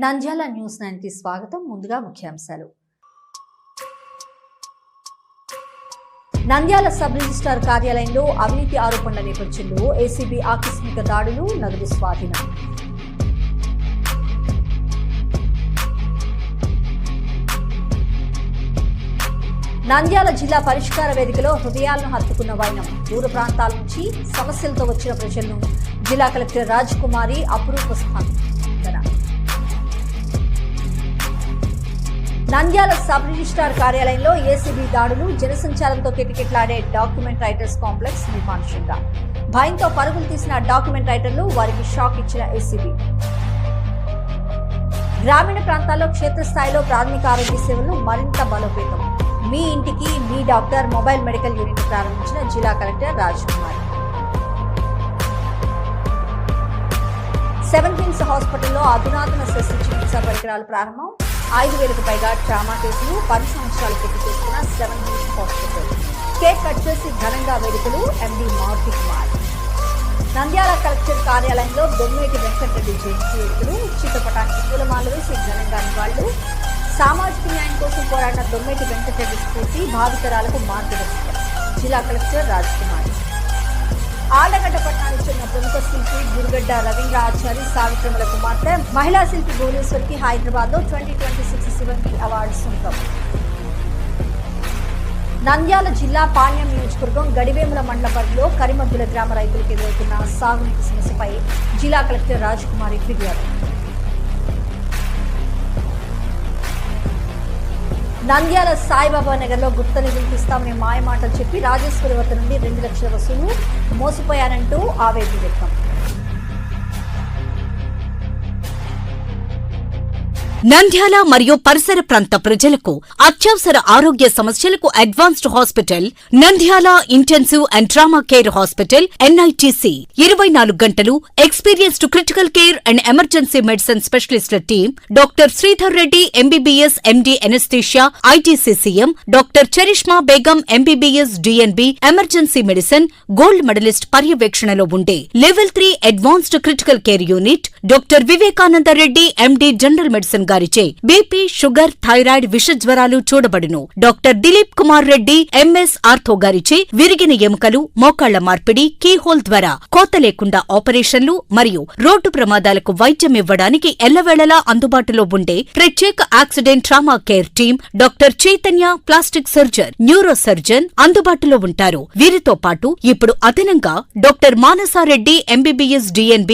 Nandyal news 9 కి స్వాగతం. ముందుగా ముఖ్యాంశాలు. నంద్యాల సబ్ రిజిస్ట్రార్ కార్యాలయంలో అవినీతి ఆరోపణల నేపథ్యంలో ఏసీబీ ఆకస్మిక దాడులు, నగదు స్వాధీనం. నంద్యాల జిల్లా పరిష్కార వేదికలో హృదయాలను హత్తుకున్న వైనం. దూర ప్రాంతాల నుంచి సమస్యలతో వచ్చిన ప్రజలను జిల్లా కలెక్టర్ రాజకుమారి అపురూప స్పందన. నంద్యాల సబ్ రిజిస్ట్రార్ కార్యాలయంలో ఏసీబీ దాడులు, జనసంచారంతో కిటకిటలాడే డాక్యుమెంట్ రైటర్స్ కాంప్లెక్స్ నిర్మానుష్యంగా. భయంతో పరుగులు తీసిన డాక్యుమెంట్ రైటర్లు, వారికి షాక్ ఇచ్చిన ఏసీబీ. గ్రామీణ ప్రాంతాల్లో క్షేత్రస్థాయిలో ప్రాథమిక ఆరోగ్య సేవలు మరింత బలోపేతం. మీ ఇంటికి మీ డాక్టర్ మొబైల్ మెడికల్ యూనిట్ ప్రారంభించిన జిల్లా కలెక్టర్ రాజకుమారి. 7 కింగ్స్ హాస్పిటల్లో అధునాతన శస్త్రచికిత్స పరికరాలు ప్రారంభం. 5,000కు పైగా ట్రామా కేసులు. 10 సంవత్సరాలు పూర్తి చేసుకున్న 7 కింగ్స్ హాస్పిటల్. కేక్ కట్ చేసి ఘనంగా వేడుకలు. ఎండీ మారుతి కుమార్. నంద్యాల కలెక్టర్ కార్యాలయంలో దొమ్మేటి వెంకటరెడ్డి జయంతి వేడుకలు. చిత్రపటానికి పూలమాలలు వేసి ఘనంగా నివాళులు. సామాజిక న్యాయం కోసం పోరాడిన దొమ్మేటి వెంకటరెడ్డి స్ఫూర్తి భావితరాలకు మార్గదర్శకం. జిల్లా కలెక్టర్ రాజకుమారి. ఆళ్లగడ్డ పట్టణానికి చెందిన ప్రముఖ శిల్పి గురుగడ్డ రవీంద్ర ఆచారి సావిత్రమల కుమార్తె మహిళా శిల్పి భువనేశ్వర్కి హైదరాబాద్ లో 2026 శివంగి అవార్డు సొంతం. నంద్యాల జిల్లా పాణ్యం నియోజకవర్గం గడివేముల మండల పరిధిలో కరిమద్దుల గ్రామ రైతులకు ఎదురవుతున్న సాగునీటి సమస్యపై జిల్లా కలెక్టర్ రాజకుమారి ఫిర్యాదు. నంద్యాల సాయిబాబా నగర్ లో గుప్త నిధులు తీస్తామనే మాయమాటలు చెప్పి రాజేశ్వరి వద్ద నుండి 2 లక్షల వసూలు, మోసపోయానంటూ ఆవేదన వ్యక్తం. నంద్యాల మరియు పరిసర ప్రాంత ప్రజలకు అత్యవసర ఆరోగ్య సమస్యలకు advanced hospital Nandyal intensive and trauma care hospital NITC 24 గంటలు experienced critical care and emergency medicine స్పెషలిస్టుల team doctor Sridhar Reddy MBBS MD anaesthesia ITCCM, doctor Charishma Begum MBBS DNB emergency medicine gold medallist పర్యవేక్షణలో ఉండే level 3 advanced critical care unit doctor Vivekananda Reddy MD general medicine గారిచే BP, sugar, thyroid, విష జ్వరాలు చూడబడును. Doctor Dilip Kumar Reddy MS ortho గారిచే విరిగిన ఎముకలు, మోకాళ్ల మార్పిడి, కీహోల్ ద్వారా కోత లేకుండా ఆపరేషన్లు మరియు రోడ్డు ప్రమాదాలకు వైద్యం ఇవ్వడానికి ఎల్లవేళలా అందుబాటులో ఉండే ప్రత్యేక accident trauma care team doctor Chaitanya plastic surgeon, neuro surgeon అందుబాటులో ఉంటారు. వీరితో పాటు ఇప్పుడు అదనంగా డాక్టర్ మానసారెడ్డి MBBS DNB